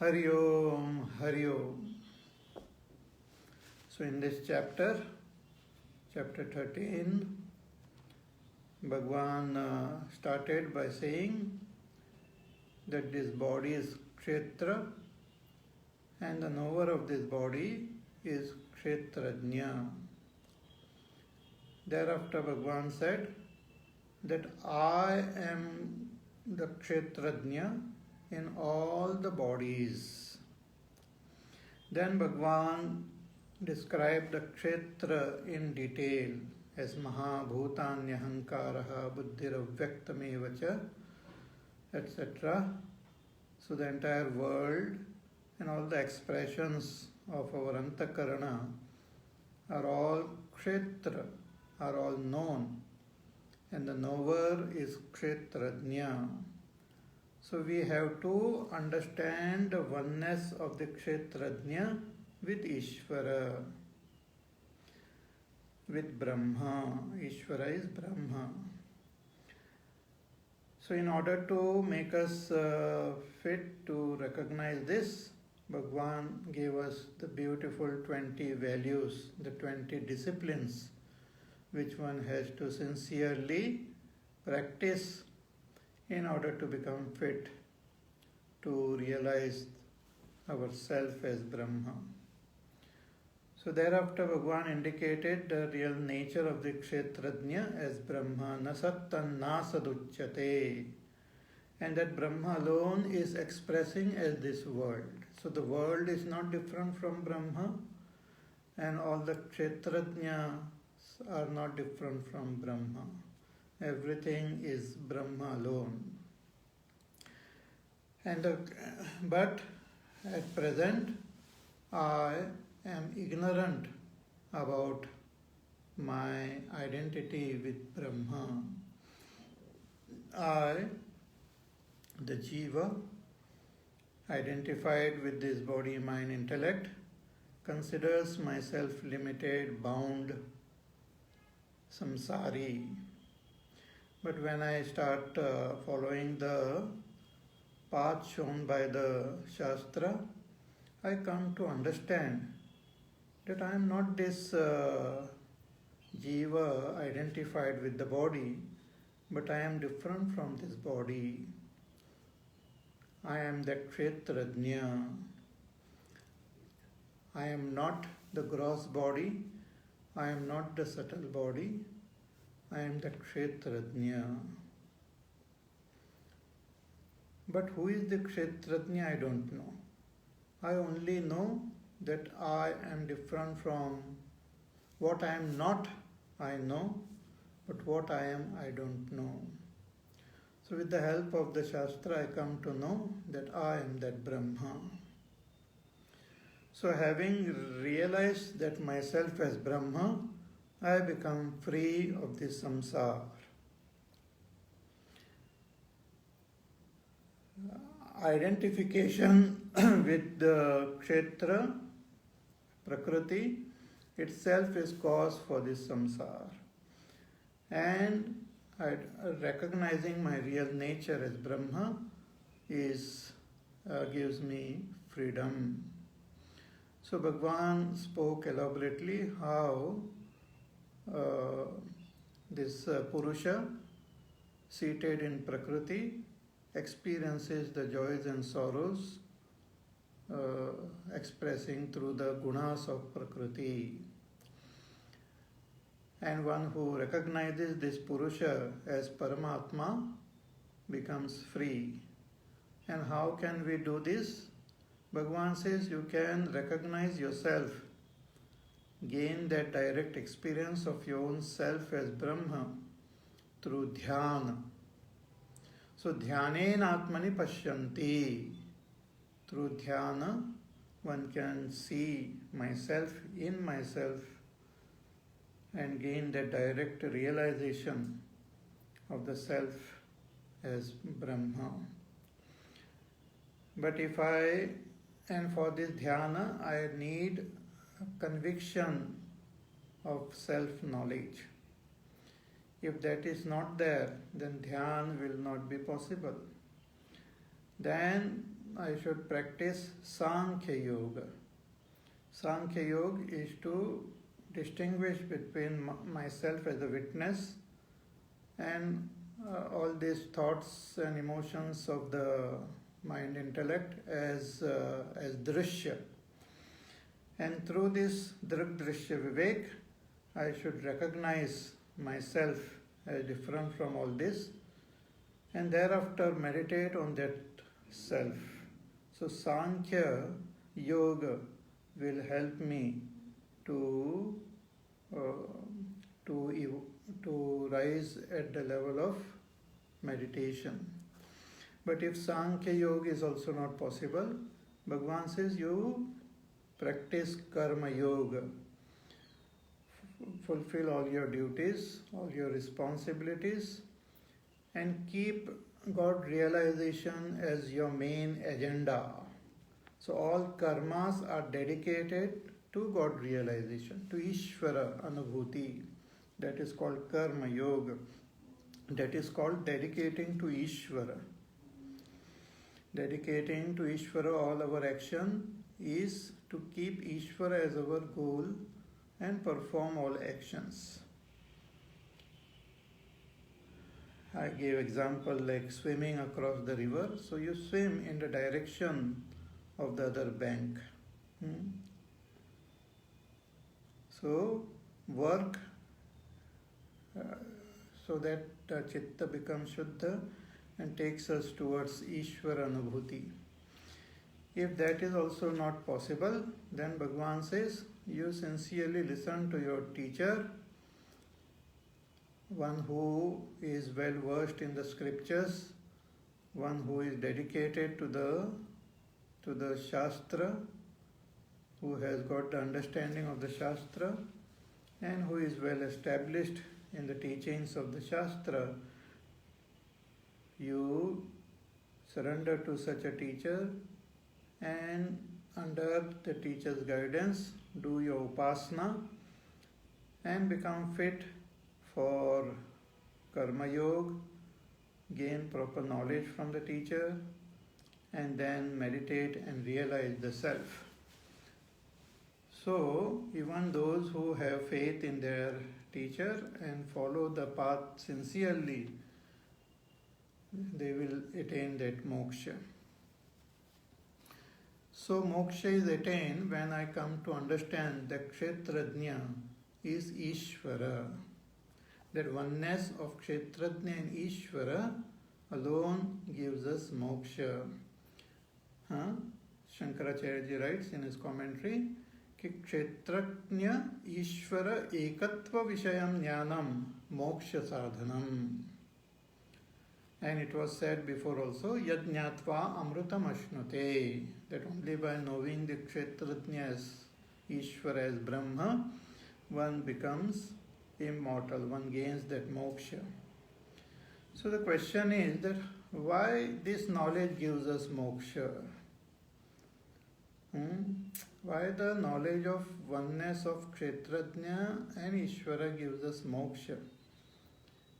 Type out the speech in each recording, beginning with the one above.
Hari Om, Hari Om. So in this chapter 13, Bhagwan started by saying that this body is Kshetra and the knower of this body is Kshetrajna. Thereafter Bhagwan said that I am the Kshetrajna in all the bodies. Then Bhagwan described the Kshetra in detail as Mahabhutanyahankaraha Buddhiravyaktamevacha, etc. So the entire world and all the expressions of our Antakarana are all Kshetra, are all known, and the knower is Kshetrajna. So we have to understand the oneness of the Kshetrajna with Ishvara, with Brahma. Ishvara is Brahma. So in order to make us fit to recognize this, Bhagwan gave us the beautiful 20 values, the 20 disciplines, which one has to sincerely practice in order to become fit to realize ourself as Brahma. So thereafter Bhagwan indicated the real nature of the Kshetrajna as Brahma, nasattanna saduchyate, and that Brahma alone is expressing as this world. So the world is not different from Brahma, and all the Kshetrajnas are not different from Brahma. Everything is Brahma alone. But at present, I am ignorant about my identity with Brahma. I, the Jiva, identified with this body, mind, intellect, considers myself limited, bound, samsari. But when I start following the path shown by the Shastra, I come to understand that I am not this Jiva identified with the body, but I am different from this body. I am the Kshetrajna. I am not the gross body. I am not the subtle body. I am the Kshetrajna. But who is the Kshetrajna? I don't know. I only know that I am different from what I am not, I know, but what I am, I don't know. So with the help of the Shastra, I come to know that I am that Brahma. So having realized that myself as Brahma, I become free of this samsara. Identification with the Kshetra, Prakriti, itself is cause for this samsara. And recognizing my real nature as Brahma gives me freedom. So Bhagwan spoke elaborately how this Purusha seated in Prakriti experiences the joys and sorrows expressing through the gunas of Prakriti. And one who recognizes this Purusha as Paramatma becomes free. And how can we do this? Bhagwan says you can recognize yourself, gain that direct experience of your own self as Brahma through dhyana. So dhyanena atmani pashyanti. Through dhyana, one can see myself in myself and gain that direct realization of the self as Brahma. But for this dhyana, I need conviction of self-knowledge. If that is not there, then dhyan will not be possible. Then I should practice Sankhya Yoga. Sankhya Yoga is to distinguish between myself as a witness and all these thoughts and emotions of the mind intellect as drishya. And through this drishya vivek, I should recognize myself as different from all this, and thereafter meditate on that self. So Sankhya Yoga will help me to rise at the level of meditation. But if Sankhya Yoga is also not possible, Bhagavan says you practice Karma Yoga. Fulfill all your duties, all your responsibilities, and keep God realization as your main agenda. So all karmas are dedicated to God realization, to Ishvara Anubhuti. That is called Karma Yoga. That is called dedicating to Ishvara. Dedicating to Ishvara all our action is to keep Ishvara as our goal and perform all actions. I gave example like swimming across the river. So you swim in the direction of the other bank. So work so that Chitta becomes Shuddha and takes us towards Ishvara Anubhuti. If that is also not possible, then Bhagavan says, you sincerely listen to your teacher, one who is well versed in the scriptures, one who is dedicated to the Shastra, who has got the understanding of the Shastra, and who is well established in the teachings of the Shastra. You surrender to such a teacher and under the teacher's guidance do your upasana and become fit for Karma Yoga, gain proper knowledge from the teacher, and then meditate and realize the self. So even those who have faith in their teacher and follow the path sincerely, they will attain that moksha. So moksha is attained when I come to understand that Kshetrajna is Ishvara. That oneness of Kshetrajna and Ishvara alone gives us moksha. Shankaracharya writes in his commentary कि क्षेत्रज्ञ ईश्वर एकत्व विषयम ज्ञानम मोक्ष साधनम. And it was said before also, yad jnatva amrutam ashnute, that only by knowing the Kshetrajna as Ishvara as Brahma, one becomes immortal, one gains that moksha. So the question is that why this knowledge gives us moksha? Why the knowledge of oneness of Kshetrajna and Ishvara gives us moksha?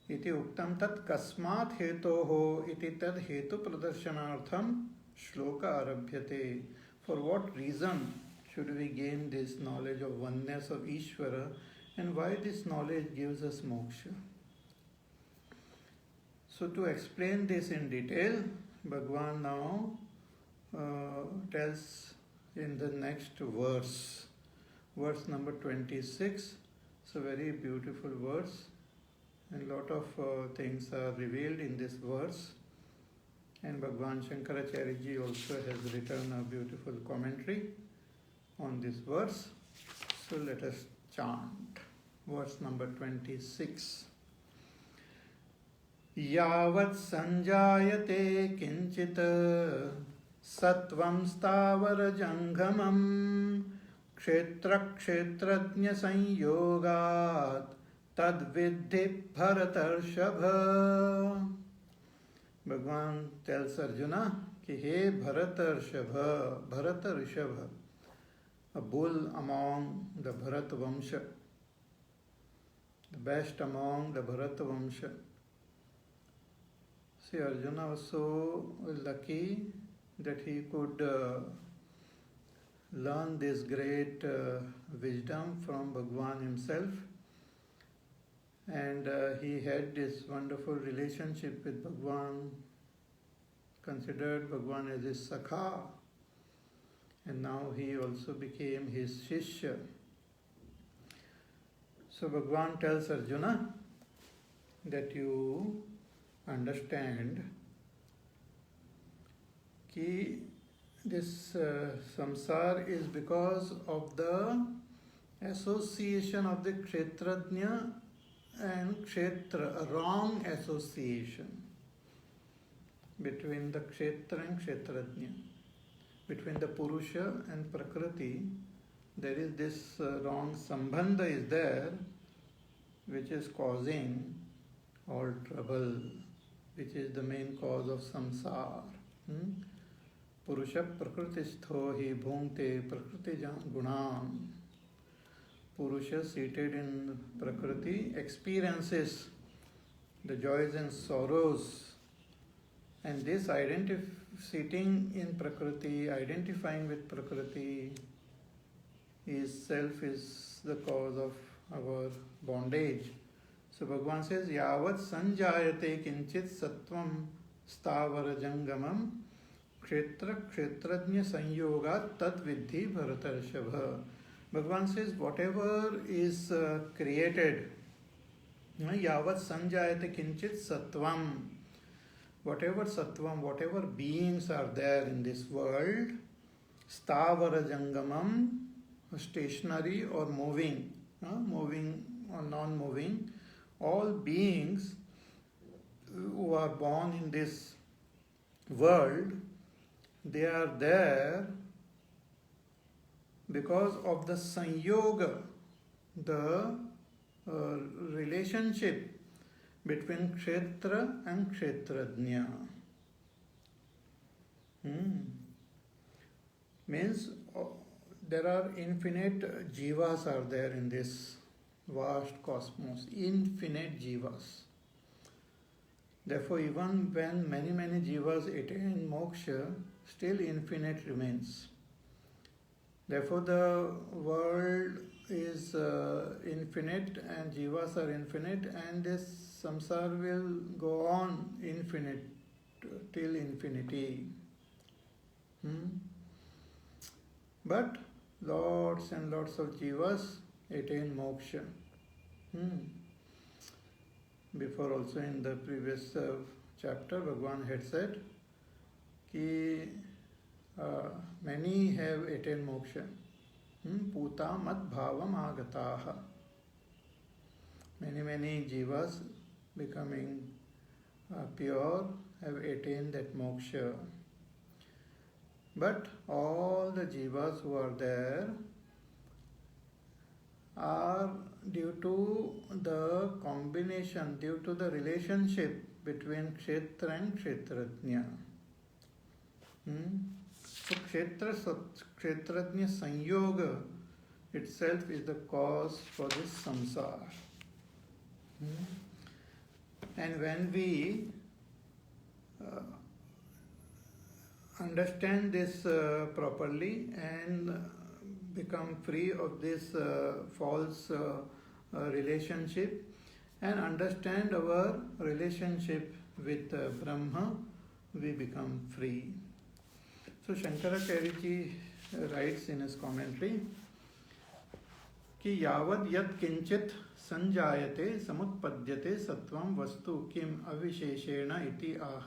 Iti uktam tat kasmat hetoho iti tad hetu pradarshanartham shloka arabhyate. For what reason should we gain this knowledge of oneness of Ishvara, and why this knowledge gives us moksha? So to explain this in detail, Bhagavan now tells in the next verse, verse number 26. It's a very beautiful verse, and a lot of things are revealed in this verse. And Bhagavan Shankaracharya ji also has written a beautiful commentary on this verse. So let us chant verse number 26. Yavat sanjayate kinchit Sattvam sthavara jangamam kshetra kshetrajna sanyogat tad vidhi bharatarshava. Bhagavan tells Arjuna कि हे Bharatarshava, a bull among the Bharata Vamsha, the best among the Bharata Vamsha. See, Arjuna was so lucky that he could learn this great wisdom from Bhagwan himself, and he had this wonderful relationship with Bhagwan, considered Bhagwan as his Sakha, and now he also became his Shishya. So Bhagwan tells Arjuna that you understand कि this samsara is because of the association of the kshetrajna and kshetra, a wrong association between the kshetra and kshetrajna, between the purusha and prakriti. There is this wrong sambandha is there, which is causing all trouble, which is the main cause of samsara. Purusha prakrtistho hi bhungte prakrtijam gunam. Purusha seated in prakriti experiences the joys and sorrows, and this sitting in prakriti, identifying with prakriti, self is the cause of our bondage. So Bhagavan says, Yavat sanjayate kinchit sattvam stavara jangamam kshetra kshetrajna sanyogat tad vidhi bharatarshava. Bhagavan says, whatever is created, yavat sanjayate kinchit sattvam, whatever beings are there in this world, stavara jangamam, stationary or moving, moving or non-moving, all beings who are born in this world, they are there because of the sanyoga, the relationship between kshetra and kshetrajna. Means there are infinite jivas are there in this vast cosmos, infinite jivas. Therefore, even when many jivas attain moksha, still infinite remains. Therefore, the world is infinite and jivas are infinite, and this samsara will go on infinite till infinity. But lots and lots of jivas attain moksha. Before also in the previous chapter, Bhagavan had said कि many have attained moksha. Puta mat bhavam agataha. Many jivas becoming pure have attained that moksha. But all the jivas who are there are due to the combination, due to the relationship between kshetra and kshetrajna. So kshetrajna sanyoga itself is the cause for this samsara. And when we understand this properly and become free of this false relationship and understand our relationship with Brahma, we become free. So Shankaracharya ji writes in his commentary कि यावद यत् किंचित संजायते समुत्पद्यते सत्वं वस्तु किम अविशेषेण इति आह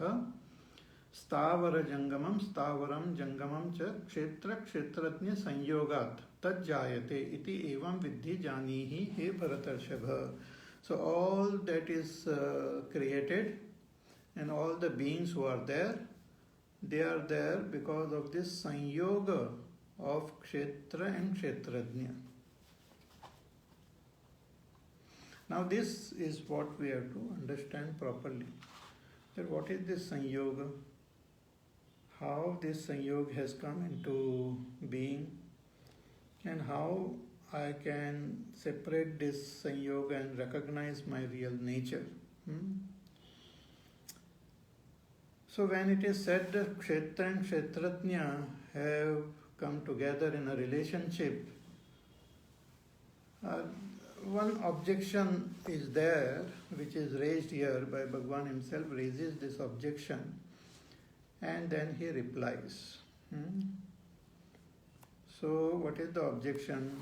स्थावर जंगमम स्थावरम जंगमम च क्षेत्र क्षेत्रज्ञ संयोगात् तज्जायते इति एवं विद्धि जानीहि हे भरतर्षभ. So all that is created and all the beings who are there, they are there because of this sanyoga of kshetra and kshetrajna. Now this is what we have to understand properly. That what is this sanyoga? How this sanyoga has come into being, and how I can separate this sanyoga and recognize my real nature. So when it is said that Kshetra and Kshetrajna have come together in a relationship, one objection is there, which is raised here by Bhagwan himself, raises this objection, and then he replies. So what is the objection?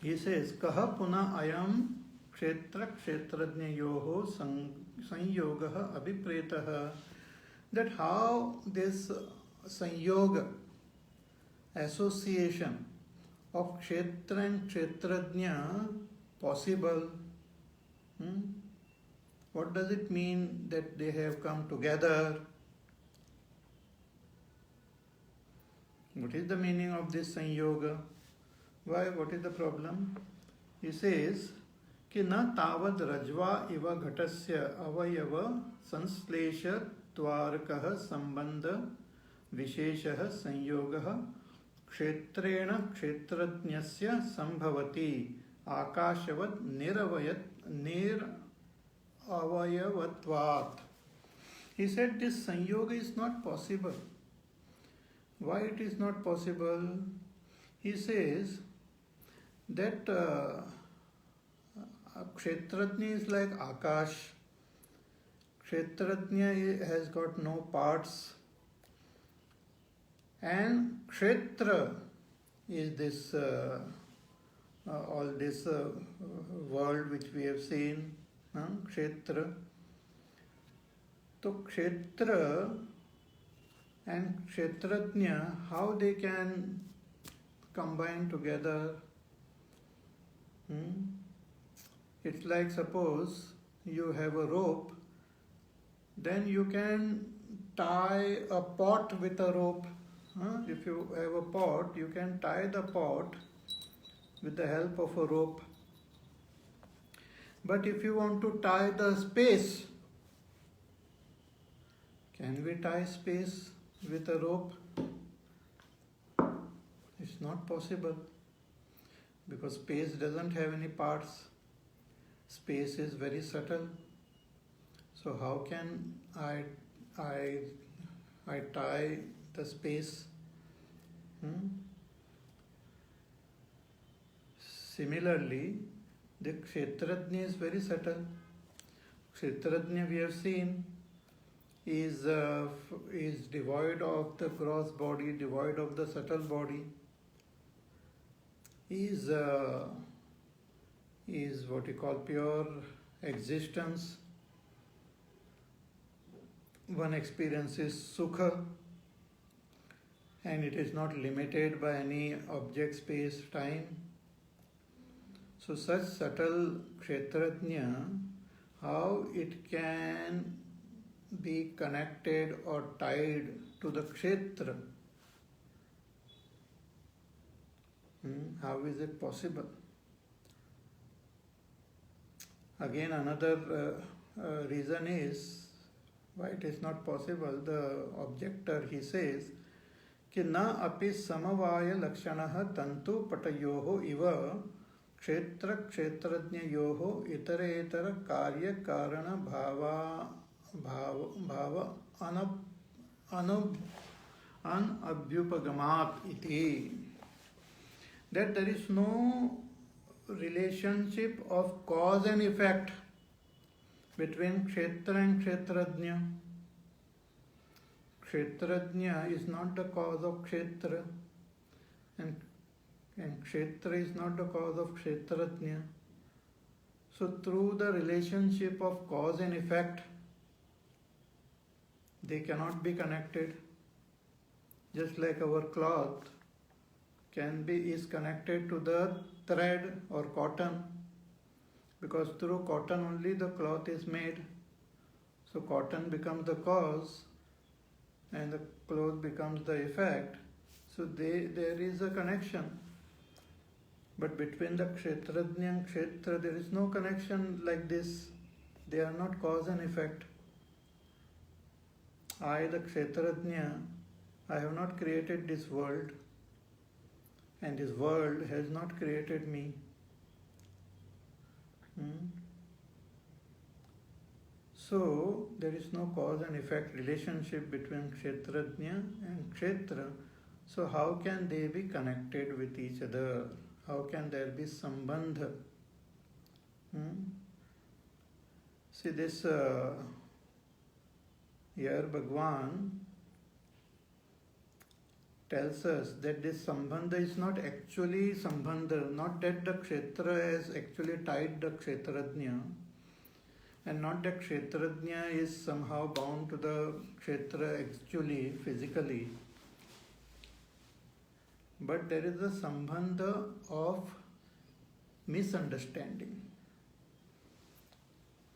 He says, Kaha puna ayam kshetra kshetrajnayoho sanyogaha abhipretaha. That how this sanyoga, association of kshetra and kshetrajna possible? What does it mean that they have come together? What is the meaning of this sanyoga? Why? What is the problem? He says, कि न तावद रज्वा इव घटस्य अवयव संश्लेष त्वारकः संबंध विशेषः संयोगः क्षेत्रेण क्षेत्रज्ञस्य संभवति आकाशवत् निरवयवत्वात्. He said this sanyoga is not possible. Why it is not possible? He says that Kshetrajna is like Akash. Kshetrajna has got no parts. And Kshetra is this all this world which we have seen. Kshetra. So Kshetra and Kshetrajna, how they can combine together? It's like suppose you have a rope, then you can tie a pot with a rope. If you have a pot, you can tie the pot with the help of a rope. But if you want to tie the space, can we tie space with a rope? It's not possible, because space doesn't have any parts. Space is very subtle. So how can I tie the space? Similarly, the Kshetrajna is very subtle. Kshetrajna, we have seen, is devoid of the gross body, devoid of the subtle body. Is what you call pure existence. One experiences sukha, and it is not limited by any object, space, time. So such subtle Kshetrajna, how it can be connected or tied to the Kshetra? How is it possible? Again, another reason is why it is not possible. The objector, he says, कि न अपि समवाय लक्षणः तंतु पटयोः इव क्षेत्र क्षेत्रज्ञयोः इतरेतर कार्य कारण भाव अनभ्युपगमात् इति. That there is no relationship of cause and effect between Kshetra and Kshetrajna. Kshetrajna is not the cause of Kshetra, and Kshetra is not the cause of Kshetrajna. So through the relationship of cause and effect, they cannot be connected. Just like our cloth is connected to the thread or cotton, because through cotton only the cloth is made. So cotton becomes the cause and the cloth becomes the effect. So there is a connection. But between the Kshetrajna and Kshetra, there is no connection like this. They are not cause and effect. I, the Kshetrajna, I have not created this world, and this world has not created me. So there is no cause and effect relationship between Kshetrajna and Kshetra. So how can they be connected with each other? How can there be sambandha? See this here Bhagwan tells us that this sambandha is not actually sambandha, not that the Kshetra has actually tied the Kshetrajna, and not that Kshetrajna is somehow bound to the Kshetra actually, physically. But there is a sambandha of misunderstanding.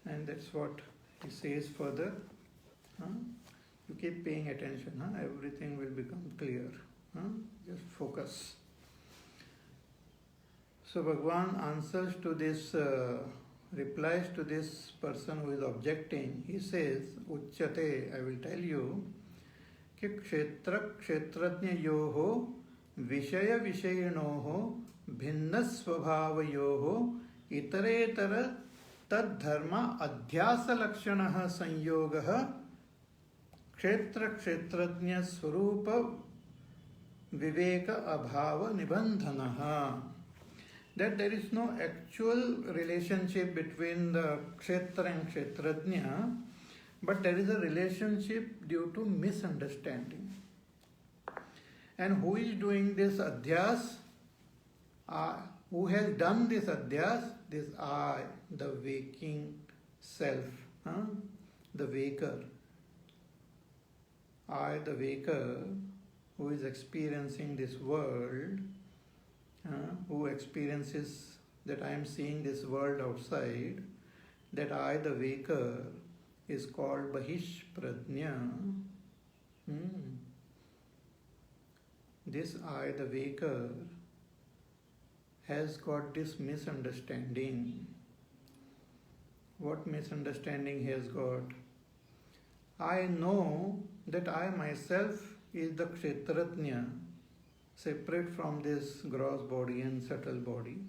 And that's what he says further. You keep paying attention, everything will become clear. Just focus. So Bhagwan answers to this, replies to this person who is objecting. He says, Uchyate, I will tell you, कि क्षेत्र क्षेत्रज्ञयोः विषय विषयिणोः भिन्न स्वभावयोः इतरेतर तद्धर्म अध्यास लक्षणः संयोगः क्षेत्र क्षेत्रज्ञ स्वरूप विवेक अभाव निबंधनः. That there is no actual relationship between the kshetra and kshetrajna, but there is a relationship due to misunderstanding. And who is doing this adhyas? Who has done this adhyas? This I, the waking self, the waker. I, the waker, who is experiencing this world, who experiences that I am seeing this world outside, that I, the waker, is called Bahish Prajna. This I, the waker, has got this misunderstanding. What misunderstanding he has got? I know that I myself is the Kshetrajna, separate from this gross body and subtle body.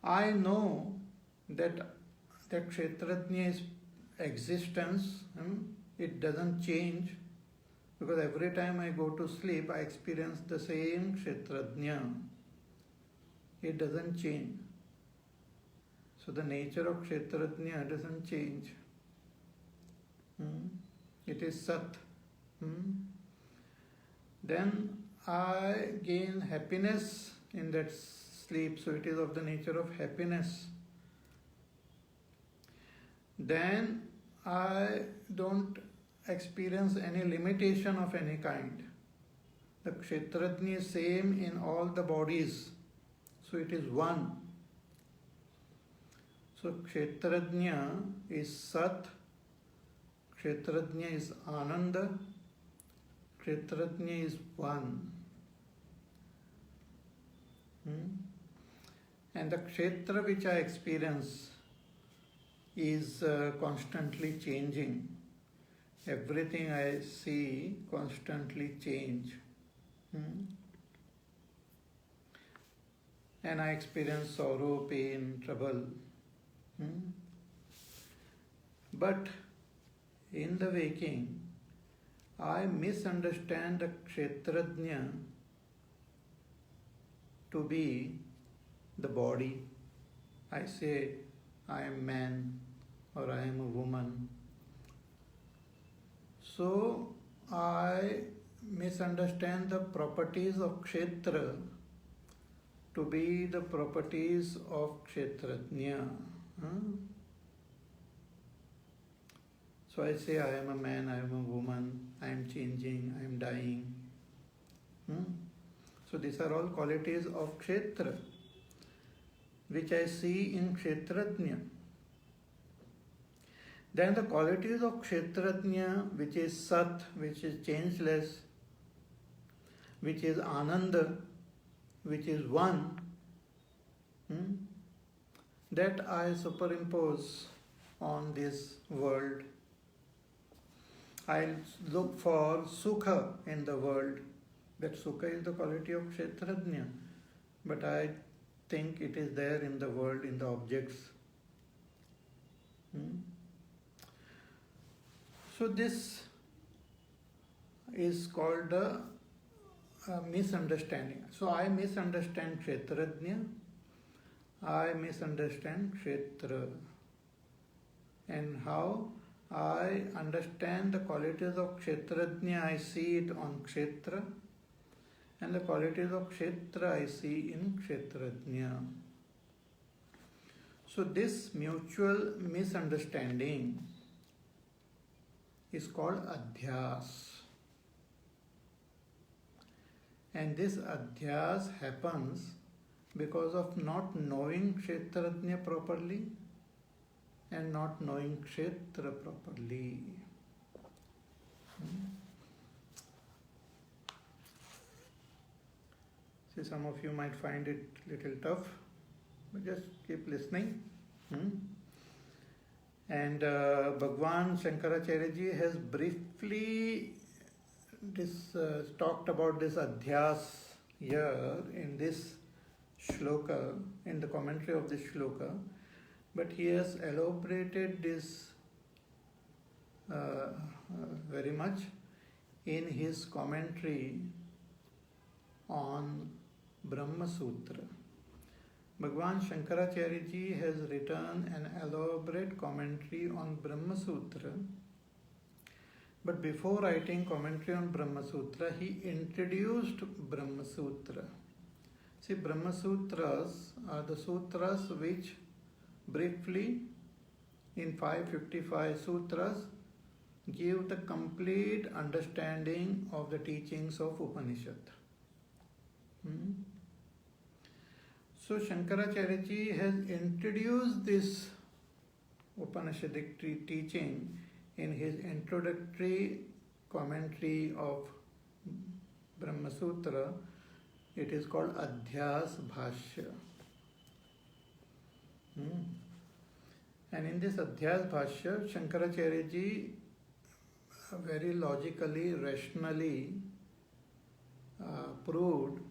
I know that Kshetrajna's existence, it doesn't change, because every time I go to sleep, I experience the same Kshetrajna. It doesn't change. So the nature of Kshetrajna doesn't change. It is Sat. Then I gain happiness in that sleep, so it is of the nature of happiness. Then I don't experience any limitation of any kind. The Kshetrajna is same in all the bodies, so it is one. So Kshetrajna is Sat, Kshetrajna is Ananda, Kshetrajna is one. And the Kshetra which I experience is constantly changing. Everything I see constantly change. And I experience sorrow, pain, trouble. But in the waking, I misunderstand the Kshetrajna to be the body. I say, I am man or I am a woman. So I misunderstand the properties of Kshetra to be the properties of Kshetrajna. So I say I am a man, I am a woman, I am changing, I am dying. So these are all qualities of Kshetra, which I see in Kshetrajna. Then the qualities of Kshetrajna, which is Sat, which is changeless, which is Ananda, which is one, that I superimpose on this world. I look for Sukha in the world. That Sukha is the quality of Kshetrajna, but I think it is there in the world, in the objects. So this is called a misunderstanding. So I misunderstand Kshetrajna, I misunderstand Kshetra. And how I understand the qualities of Kshetrajna, I see it on Kshetra, and the qualities of Kshetra I see in Kshetrajna. So this mutual misunderstanding is called adhyas. And this adhyas happens because of not knowing Kshetrajna properly and not knowing Kshetra properly. See, some of you might find it little tough, but just keep listening. And Bhagwan Shankaracharya ji has briefly talked about this adhyas here in this shloka, in the commentary of this shloka, but he has elaborated this very much in his commentary on Brahma Sutra. Bhagwan Shankaracharya ji has written an elaborate commentary on Brahma Sutra, but before writing commentary on Brahma Sutra, he introduced Brahma Sutra. See, Brahma Sutras are the sutras which briefly in 555 sutras give the complete understanding of the teachings of Upanishad. So Shankaracharya ji has introduced this Upanishadic teaching in his introductory commentary of Brahma Sutra. It is called Adhyas Bhashya. And in this Adhyas Bhashya, Shankaracharya ji very logically, rationally proved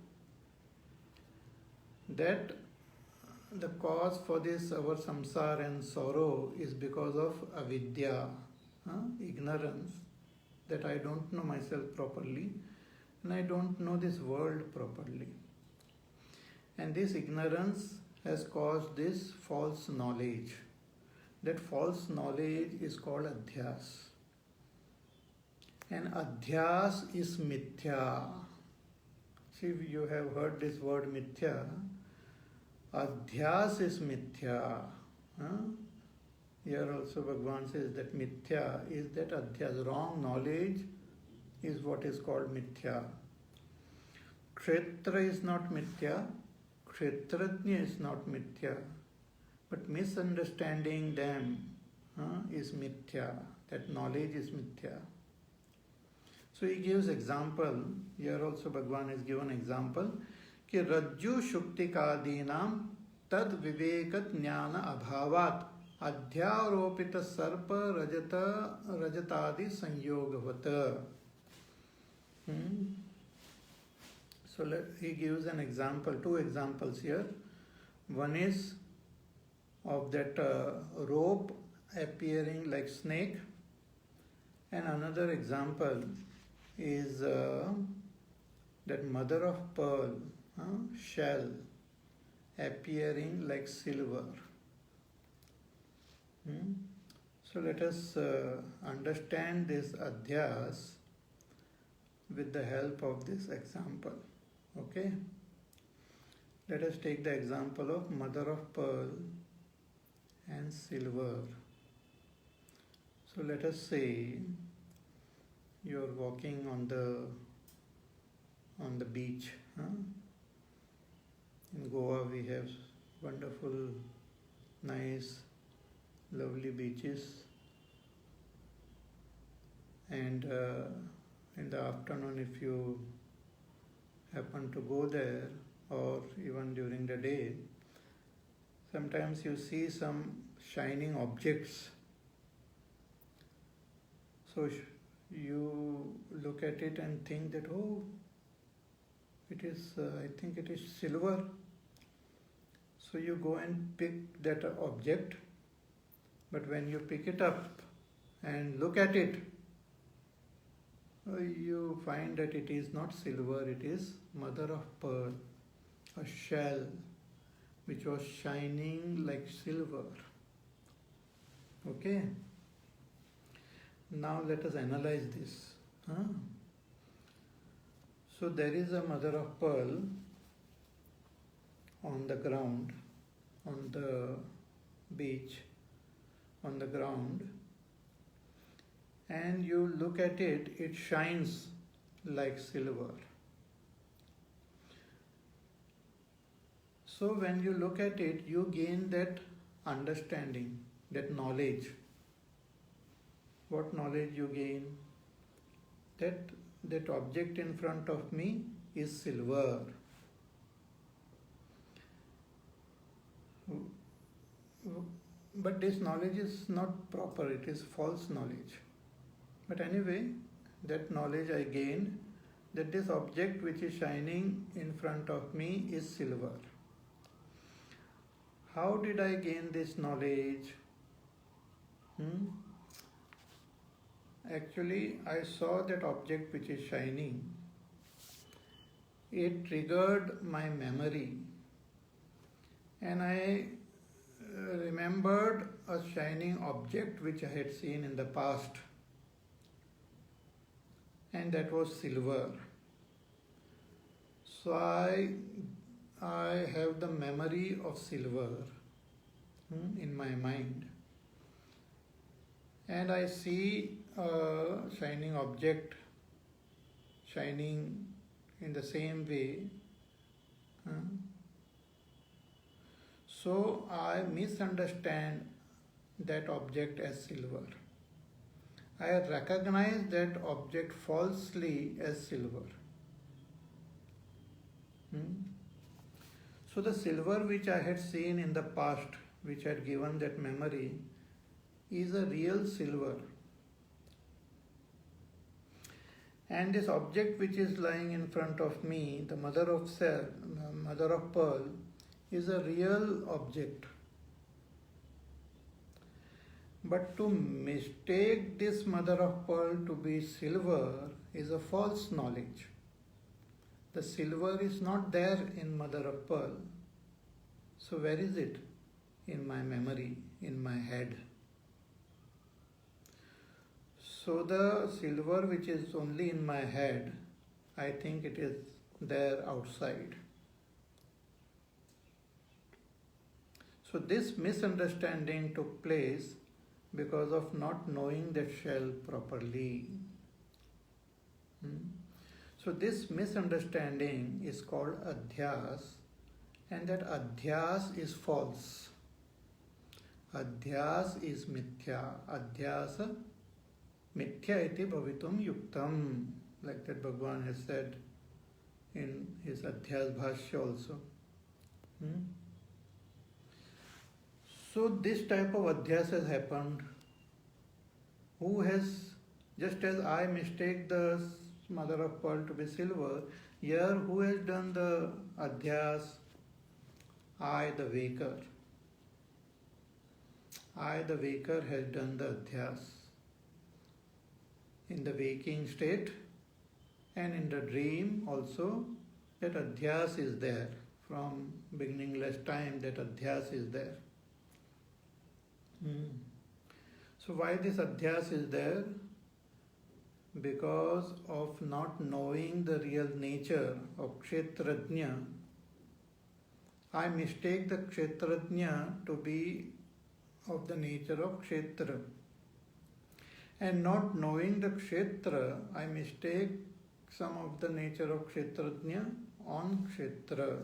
that the cause for this our samsara and sorrow is because of avidya, ignorance, that I don't know myself properly and I don't know this world properly. And this ignorance has caused this false knowledge. That false knowledge is called adhyas. And adhyas is mithya. See, you have heard this word mithya. Adhyas is mithya. Here also Bhagavan says that mithya is that adhyas. Wrong knowledge is what is called mithya. Kshetra is not mithya. Kshetrajna is not mithya. But misunderstanding them is mithya. That knowledge is mithya. So he gives example. Here also Bhagavan has given example. कि रज्जु शुक्तिकादीनां तद विवेकत ज्ञान अभावात अध्यारोपित सर्प रजतादि संयोगवत. So he gives an example, two examples here. One is of that rope appearing like snake, and another example is that mother of pearl shell appearing like silver. So let us understand this adhyas with the help of this example. Okay? Let us take the example of mother of pearl and silver. So let us say you are walking on the beach. In Goa we have wonderful, nice, lovely beaches, and in the afternoon if you happen to go there, or even during the day, sometimes you see some shining objects. So you look at it and think that, oh, it is, I think it is silver. So you go and pick that object, but when you pick it up and look at it, you find that it is not silver, it is mother of pearl, a shell which was shining like silver. Okay? Now let us analyze this. So there is a mother of pearl on the ground, on the beach, on the ground, and you look at it, it shines like silver. So when you look at it, you gain that understanding, that knowledge. What knowledge you gain? That object in front of me is silver. But this knowledge is not proper, it is false knowledge. But anyway, that knowledge I gained, that this object which is shining in front of me is silver. How did I gain this knowledge? Actually, I saw that object which is shining. It triggered my memory. And I remembered a shining object which I had seen in the past. And that was silver. So I have the memory of silver in my mind. And I see a shining object shining in the same way. So I misunderstand that object as silver. I recognize that object falsely as silver. So the silver which I had seen in the past, which had given that memory, is a real silver. And this object which is lying in front of me, the mother of pearl, is a real object. But to mistake this mother of pearl to be silver is a false knowledge. The silver is not there in mother of pearl. So where is it? In my memory, in my head. So the silver which is only in my head, I think it is there outside. So this misunderstanding took place because of not knowing that shell properly. So this misunderstanding is called adhyas, and that adhyas is false. Adhyas is mithya. Adhyasa mithya iti bhavitum yuktam. Like that Bhagavan has said in his Adhyas Bhashya also. So this type of adhyas has happened. Who has, just as I mistake the mother of pearl to be silver, here who has done the adhyas? I, the waker. I, the waker, has done the adhyas. In the waking state and in the dream also, that adhyas is there. From beginningless time, that adhyas is there. So why this adhyas is there? Because of not knowing the real nature of Kshetrajna. I mistake the Kshetrajna to be of the nature of Kshetra. And not knowing the Kshetra, I mistake some of the nature of Kshetrajna on Kshetra.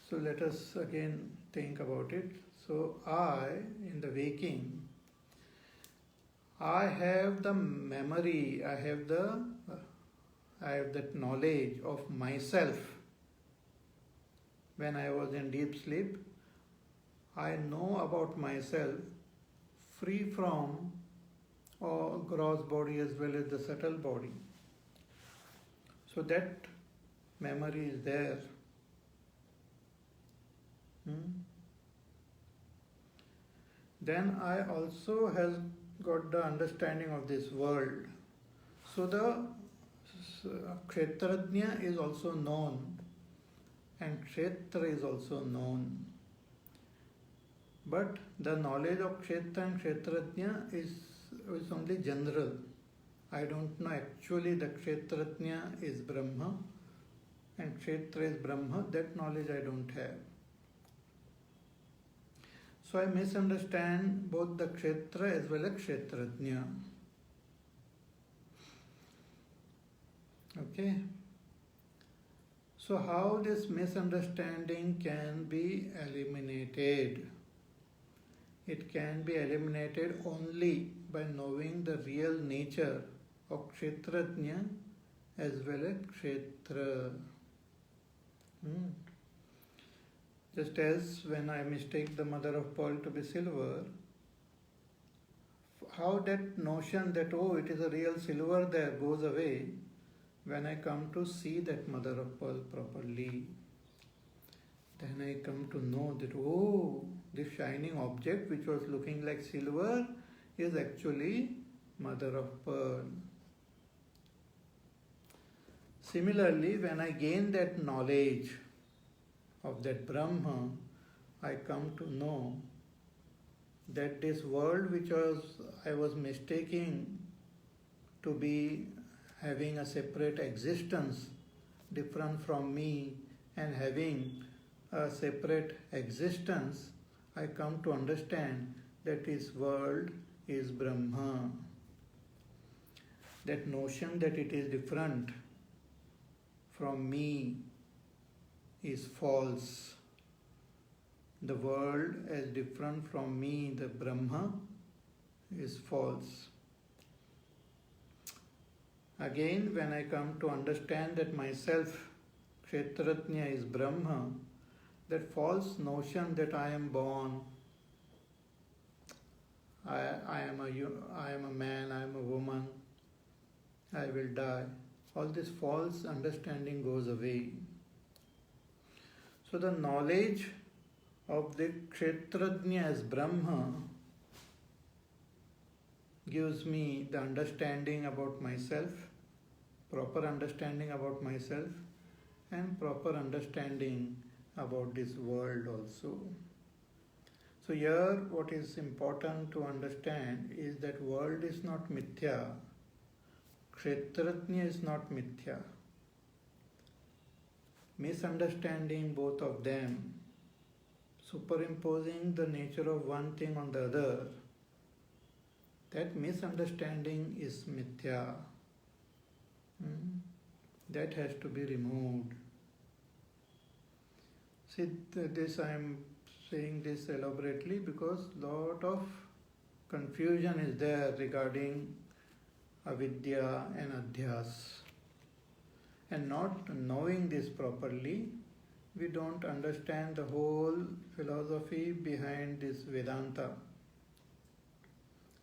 So let us again think about it. So I, in the waking, I have the memory, I have that knowledge of myself. When I was in deep sleep, I know about myself free from gross body as well as the subtle body. So that memory is there. then I also has got the understanding of this world. So the Kshetrajna is also known and Kshetra is also known. But the knowledge of Kshetra and Kshetrajna is only general. I don't know actually the Kshetrajna is Brahma and Kshetra is Brahma. That knowledge I don't have. So I misunderstand both the Kshetra as well as Kshetrajna. Okay. So how this misunderstanding can be eliminated? It can be eliminated only by knowing the real nature of Kshetrajna as well as Kshetra. Just as when I mistake the mother of pearl to be silver, how that notion that, oh, it is a real silver there goes away when I come to see that mother of pearl properly. Then I come to know that, oh, this shining object which was looking like silver is actually mother of pearl. Similarly, when I gain that knowledge of that Brahma, I come to know that this world which I was mistaking to be having a separate existence different from me and having a separate existence, I come to understand that this world is Brahma. That notion that it is different from me is false. The world as different from me, the Brahma, is false. Again, when I come to understand that myself, Kshetrajna, is Brahma, that false notion that I am born, I am a man, I am a woman, I will die. All this false understanding goes away. So the knowledge of the Kshetrajna as Brahma gives me the understanding about myself, proper understanding about myself, and proper understanding about this world also. So here what is important to understand is that world is not mithya, Kshetrajna is not mithya. Misunderstanding both of them, superimposing the nature of one thing on the other, that misunderstanding is mithya. That has to be removed. See, this I am saying this elaborately because lot of confusion is there regarding avidya and adhyas. And not knowing this properly, we don't understand the whole philosophy behind this Vedanta.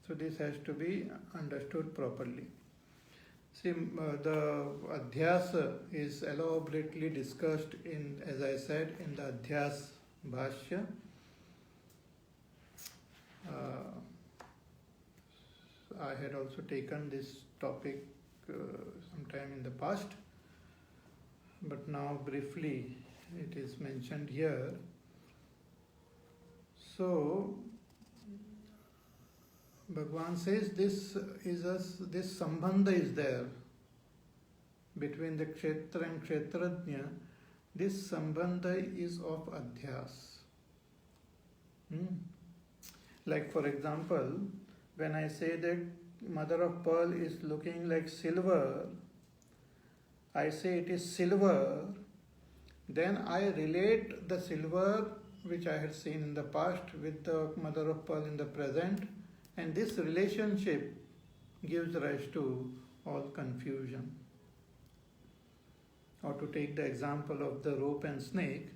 So this has to be understood properly. See, the adhyasa is elaborately discussed in, as I said, in the Adhyas Bhashya. I had also taken this topic sometime in the past, but now briefly it is mentioned here. So Bhagavan says this sambandha is there between the Kshetra and Kshetrajna. This sambandha is of adhyas. Like for example, when I say that mother of pearl is looking like silver, I say it is silver, then I relate the silver which I had seen in the past with the mother of pearl in the present, and this relationship gives rise to all confusion. Or to take the example of the rope and snake,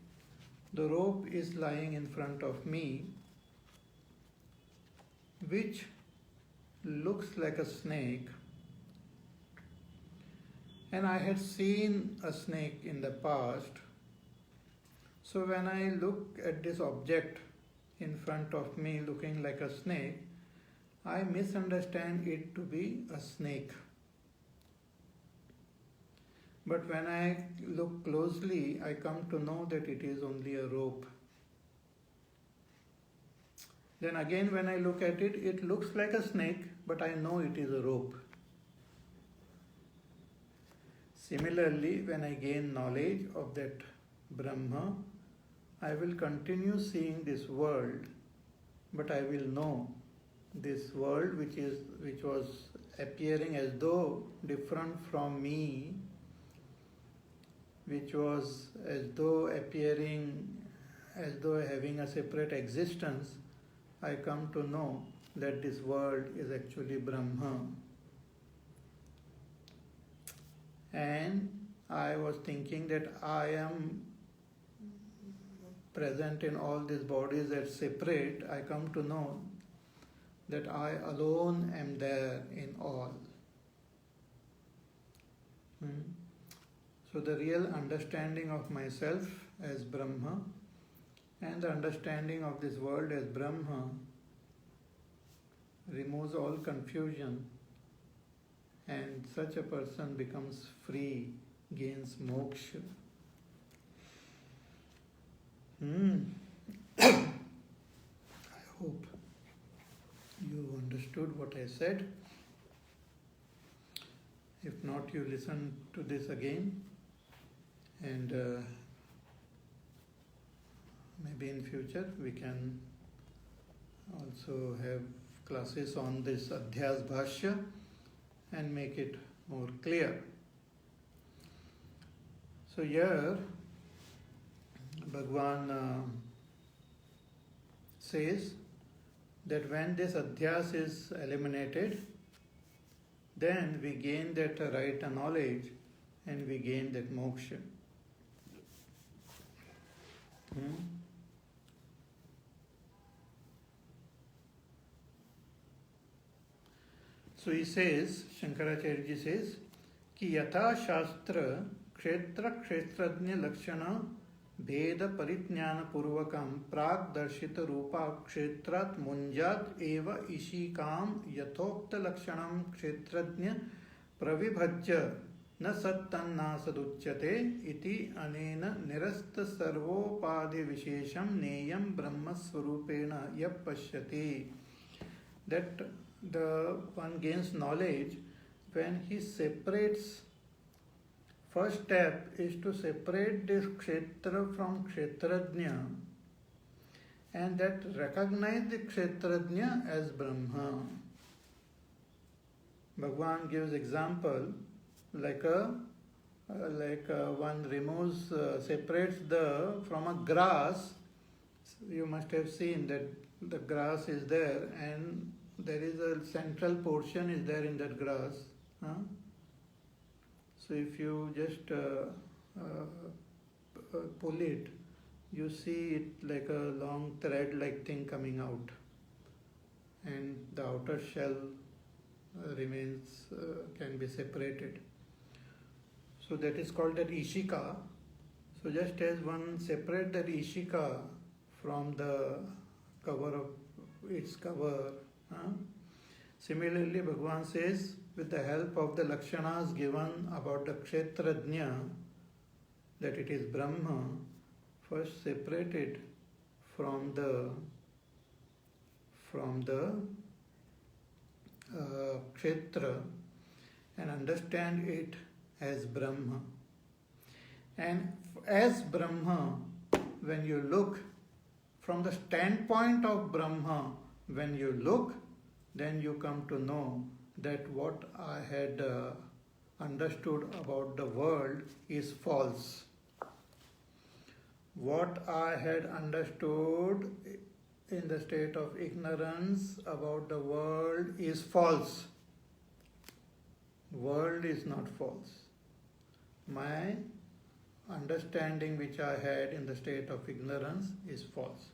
the rope is lying in front of me, which looks like a snake, and I had seen a snake in the past. So when I look at this object in front of me looking like a snake, I misunderstand it to be a snake. But when I look closely, I come to know that it is only a rope. Then again, when I look at it, it looks like a snake, but I know it is a rope. Similarly, when I gain knowledge of that Brahma, I will continue seeing this world, but I will know this world which was appearing as though different from me, which was as though appearing as though having a separate existence, I come to know that this world is actually Brahma. And I was thinking that I am present in all these bodies as separate. I come to know that I alone am there in all. So the real understanding of myself as Brahma and the understanding of this world as Brahma removes all confusion, and such a person becomes free, gains moksha. I hope you understood what I said. If not, you listen to this again, and maybe in future we can also have classes on this Adhyas Bhashya and make it more clear. So here Bhagwan says that when this Adhyas is eliminated, then we gain that right knowledge and we gain that moksha. So he says, Shankaracharya ji says, कि यथा शास्त्र क्षेत्र क्षेत्रज्ञ लक्षण भेद परिज्ञान पूर्वकम प्राग दर्शित रूपा क्षेत्रात् मुंजात एव ईशिकाम यथोक्त लक्षणम क्षेत्रज्ञ प्रविभज्य न सत्तन्ना सदुच्यते इति अनेन निरस्त सर्वोपाधि विशेषम नेयम ब्रह्म स्वरूपेण यः पश्यति. That the one gains knowledge when he separates. First step is to separate this kshetra from kshetrajna, and that recognize the kshetrajna as Brahma. Bhagwan gives example like one removes, separates from a grass. You must have seen that the grass is there and there is a central portion is there in that grass. So if you just pull it, you see it like a long thread-like thing coming out, and the outer shell remains, can be separated. So that is called that Ishika. So just as one separate that Ishika from the cover of its cover, similarly Bhagavan says, with the help of the lakshanas given about the kshetrajna, that it is Brahma, first separated from the kshetra and understand it as Brahma. And as Brahma, when you look from the standpoint of Brahma, when you look, then you come to know that what I had understood about the world is false. What I had understood in the state of ignorance about the world is false. World is not false. My understanding which I had in the state of ignorance is false.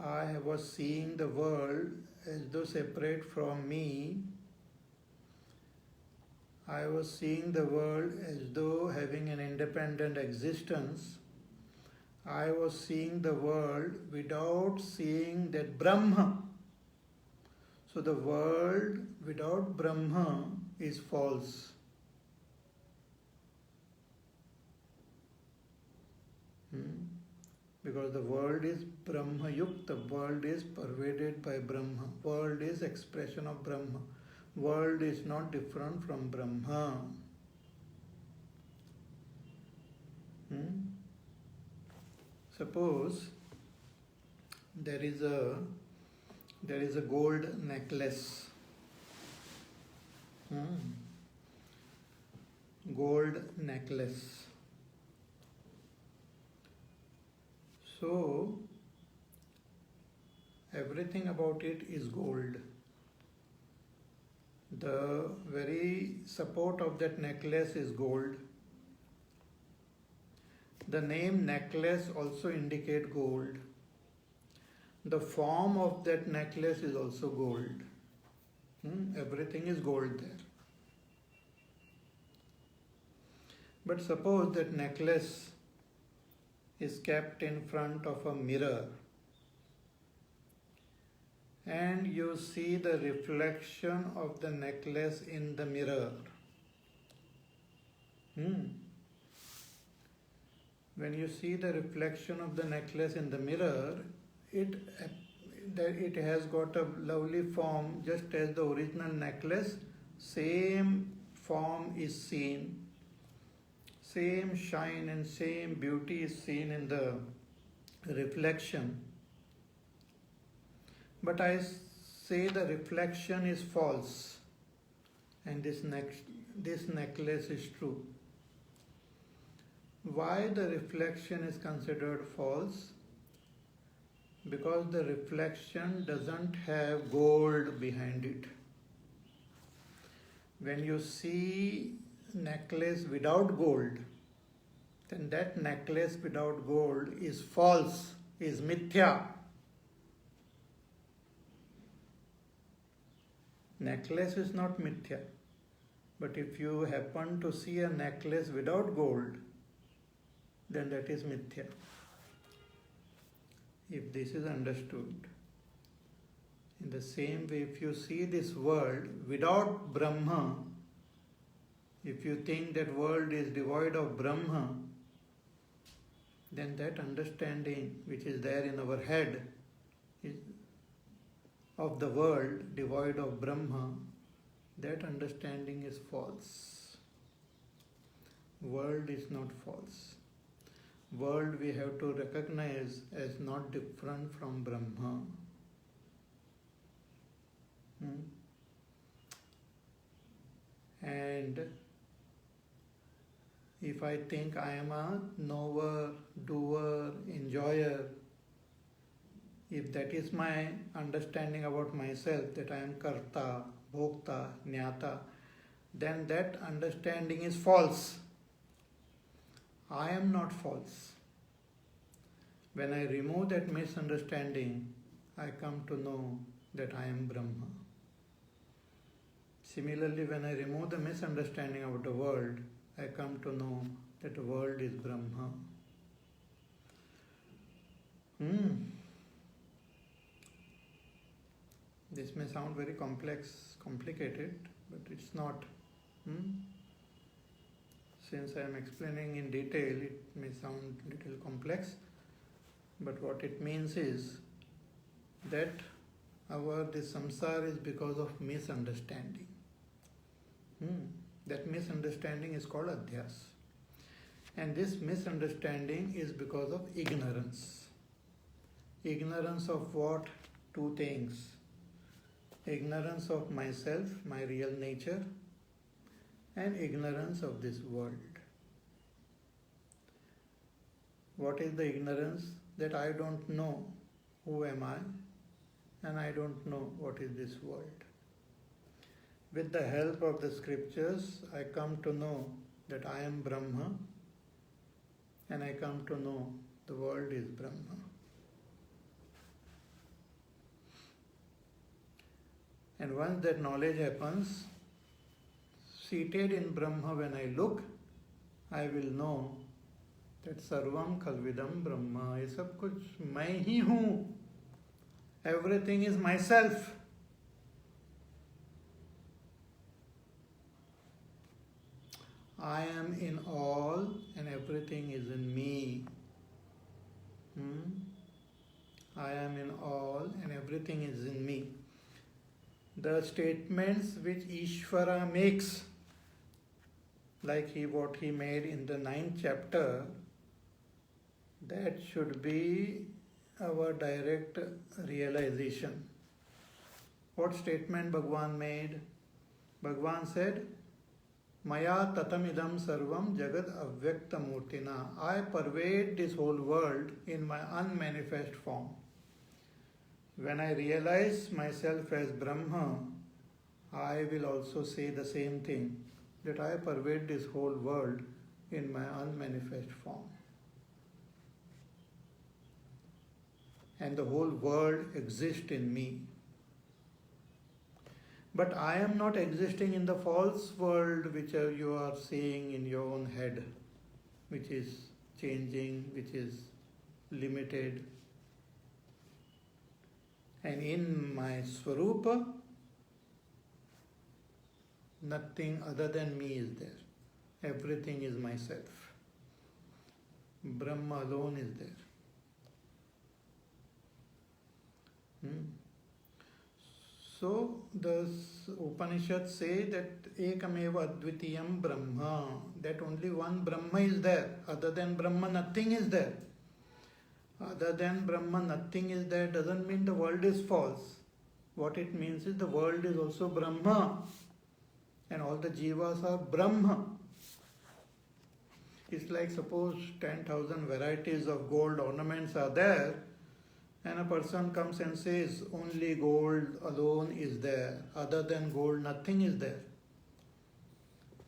I was seeing the world as though separate from me, I was seeing the world as though having an independent existence. I was seeing the world without seeing that Brahma. So the world without Brahma is false. Because the world is Brahma Yukta, the world is pervaded by Brahma, world is expression of Brahma, world is not different from Brahma. Suppose there is a gold necklace. Gold necklace. So everything about it is gold. The very support of that necklace is gold. The name necklace also indicates gold. The form of that necklace is also gold. Everything is gold there. But suppose that necklace is kept in front of a mirror and you see the reflection of the necklace in the mirror. When you see the reflection of the necklace in the mirror, it has got a lovely form, just as the original necklace, same form is seen, same shine and same beauty is seen in the reflection. But I say the reflection is false and this necklace is true. Why the reflection is considered false? Because the reflection doesn't have gold behind it. When you see necklace without gold, then that necklace without gold is false, is mithya. Necklace is not mithya. But if you happen to see a necklace without gold, then that is mithya. If this is understood. In the same way, if you see this world without Brahma, if you think that world is devoid of Brahma, then that understanding which is there in our head of the world devoid of Brahma, that understanding is false. World is not false. World we have to recognize as not different from Brahma. And if I think I am a knower, doer, enjoyer, if that is my understanding about myself, that I am karta, bhokta, jnata, then that understanding is false. I am not false. When I remove that misunderstanding, I come to know that I am Brahma. Similarly, when I remove the misunderstanding about the world, I come to know that the world is Brahma. This may sound very complicated, but it's not. Since I am explaining in detail, it may sound a little complex, but what it means is that this samsara is because of misunderstanding. That misunderstanding is called adhyas. And this misunderstanding is because of ignorance. Ignorance of what? Two things. Ignorance of myself, my real nature, and ignorance of this world. What is the ignorance? That I don't know who am I, and I don't know what is this world. With the help of the scriptures, I come to know that I am Brahma, and I come to know the world is Brahma. And once that knowledge happens, seated in Brahma, when I look, I will know that Sarvam Khalvidam Brahma, ये सब कुछ मैं ही हूँ. Everything is myself. I am in all and everything is in me. I am in all and everything is in me. The statements which Ishvara makes, like what he made in the 9th chapter, that should be our direct realization. What statement Bhagwan made? Bhagwan said, Maya tatamidam sarvam jagad avyakta murtina. I pervade this whole world in my unmanifest form. When I realize myself as Brahma, I will also say the same thing, that I pervade this whole world in my unmanifest form. And the whole world exists in me. But I am not existing in the false world which you are seeing in your own head, which is changing, which is limited. And in my Swarupa, nothing other than me is there. Everything is myself. Brahma alone is there. So the Upanishads say that Ekameva Advitiyam Brahma, that only one Brahma is there. Other than Brahma, nothing is there. Other than Brahma, nothing is there doesn't mean the world is false. What it means is the world is also Brahma. And all the jivas are Brahma. It's like suppose 10,000 varieties of gold ornaments are there, and a person comes and says only gold alone is there. Other than gold, nothing is there.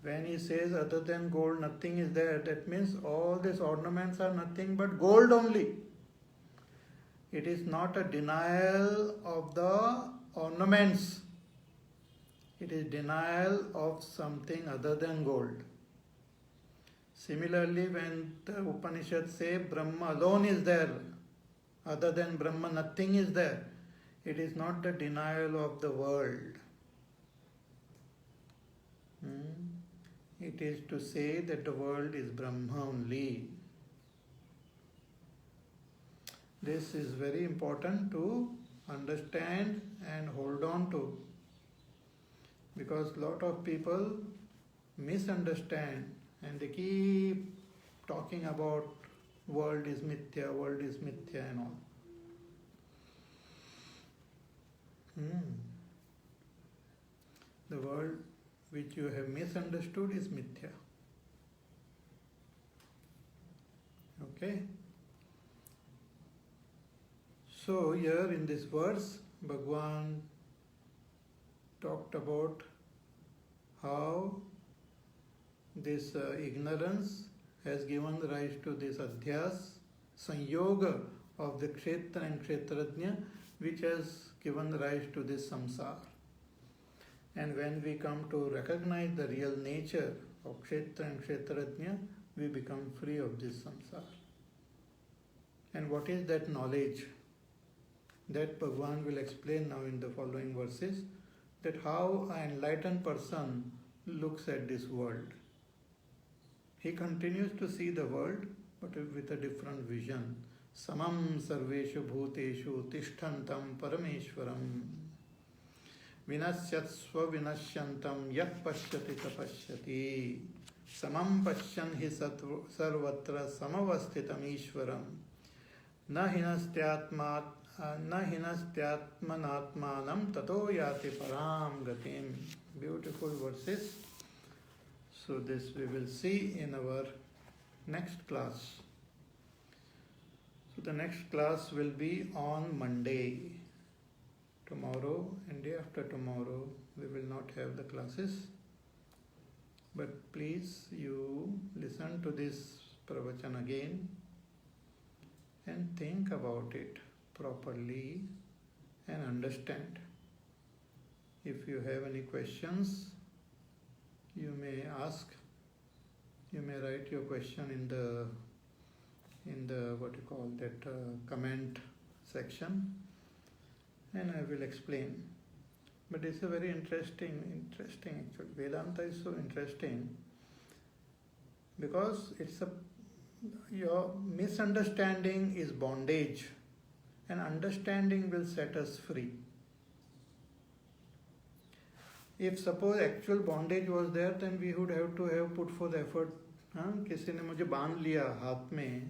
When he says other than gold, nothing is there, that means all these ornaments are nothing but gold only. It is not a denial of the ornaments. It is denial of something other than gold. Similarly, when the Upanishads say Brahma alone is there, other than Brahma nothing is there, it is not the denial of the world. It is to say that the world is Brahma only. This is very important to understand and hold on to, because a lot of people misunderstand and they keep talking about world is mithya and all. The world which you have misunderstood is mithya. Okay? So here in this verse, Bhagwan talked about how this ignorance has given rise to this adhyas, sanyoga of the kshetra and kshetrajna, which has given rise to this samsara. And when we come to recognize the real nature of kshetra and kshetrajna, we become free of this samsara. And what is that knowledge? That Bhagwan will explain now in the following verses, that how an enlightened person looks at this world. He continues to see the world, but with a different vision. Samam sarveshu bhuteshu tishtantam parameshwaram vinasyatsva vinashyantam yat pashyati tapashyati samam pashyan hi sarvatra samavasthitam ishwaram na hinastyatmanatmanam tato yati param gatim. Beautiful verses. So this we will see in our next class. So the next class will be on Monday. Tomorrow and day after tomorrow we will not have the classes. But please you listen to this pravachan again and think about it properly and understand. If you have any questions, you may ask, you may write your question in the what you call that comment section, and I will explain. But it's a very interesting actually. Vedanta is so interesting because your misunderstanding is bondage, and understanding will set us free. If suppose actual bondage was there, then we would have to have put forth effort. किसी ने मुझे बांध लिया हाथ में,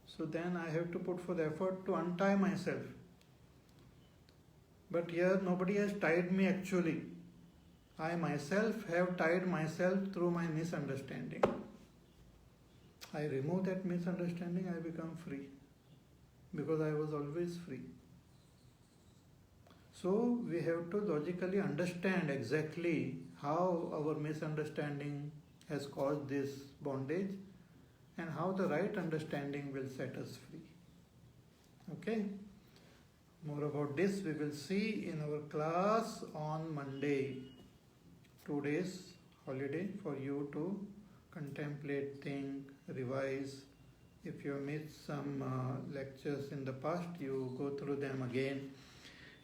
so then I have to put forth effort to untie myself. But here nobody has tied me actually. I myself have tied myself through my misunderstanding. I remove that misunderstanding, I become free. Because I was always free. So we have to logically understand exactly how our misunderstanding has caused this bondage and how the right understanding will set us free. Okay? More about this we will see in our class on Monday. 2 days holiday for you to contemplate, think, revise. If you missed some lectures in the past, you go through them again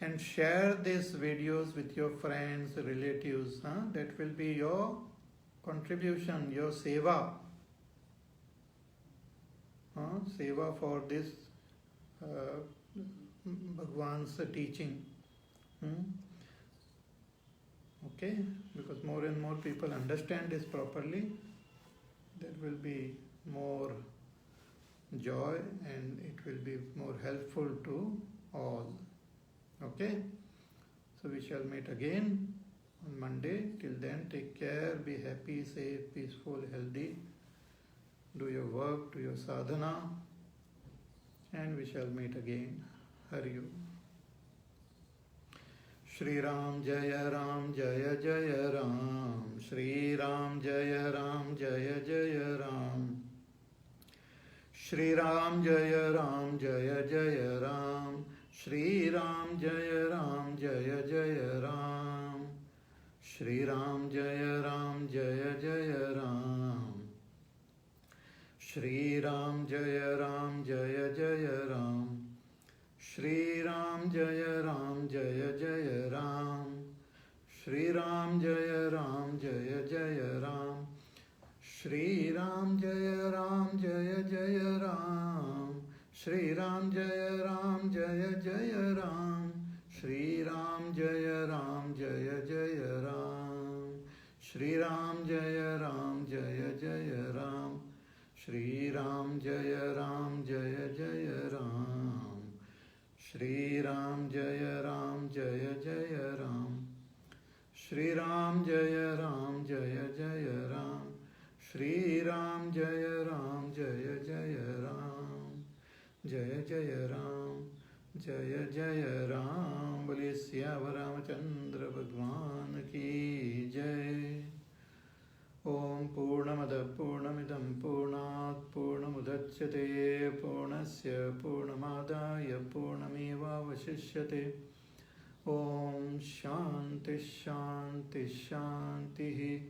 and share these videos with your friends, relatives. That will be your contribution, your seva. Seva for this Bhagwan's teaching. Okay, because more and more people understand this properly, there will be more joy and it will be more helpful to all. Okay, so we shall meet again on Monday. Till then, take care, be happy, safe, peaceful, healthy. Do your work, do your sadhana, and we shall meet again. Hari Om. Shri Ram Jaya Ram Jaya Jaya Ram. Shri Ram Jaya Ram Jaya Jaya Ram. Shri Ram Jaya Ram Jaya Jaya Ram. Shri Ram Jaya Ram Jaya Jaya Ram. Shri Ram Jaya Ram Jaya Jaya Ram. Shri Ram Jaya Ram Jaya Jaya Ram. Shri Ram Jaya Ram Jaya Jaya Ram. Shri Ram Jaya Ram Jaya Jaya Ram. Shri Ram Jaya Ram Jaya Jaya Ram. Shri Ram Jaya Ram Jaya Jaya Ram. Shri Ram Jaya Ram Jaya Jaya Ram. Shri Ram Jaya Ram Jaya Jaya Ram. Shri Ram Jaya Ram Jaya Jaya Ram. Shri Ram Jaya Ram Jaya Jaya Ram. Shri Ram Jaya Ram Jaya Jaya Ram. Shri Ram Jaya Ram Jaya Jaya Ram. Jaya Jaya Ram. Jaya Jaya Ram. Bole Syavar Ramachandra Bhagwan ki Jai. Om Purnamada Purnamidam Purnat Purnamudachyate Purnasya Purnamadaya Purnameva Vasishyate. Om Shanti Shanti Shanti.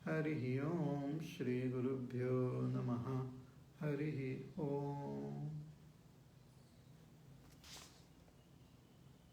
Hari Om Shri Gurubhyo Namaha. Hari Om.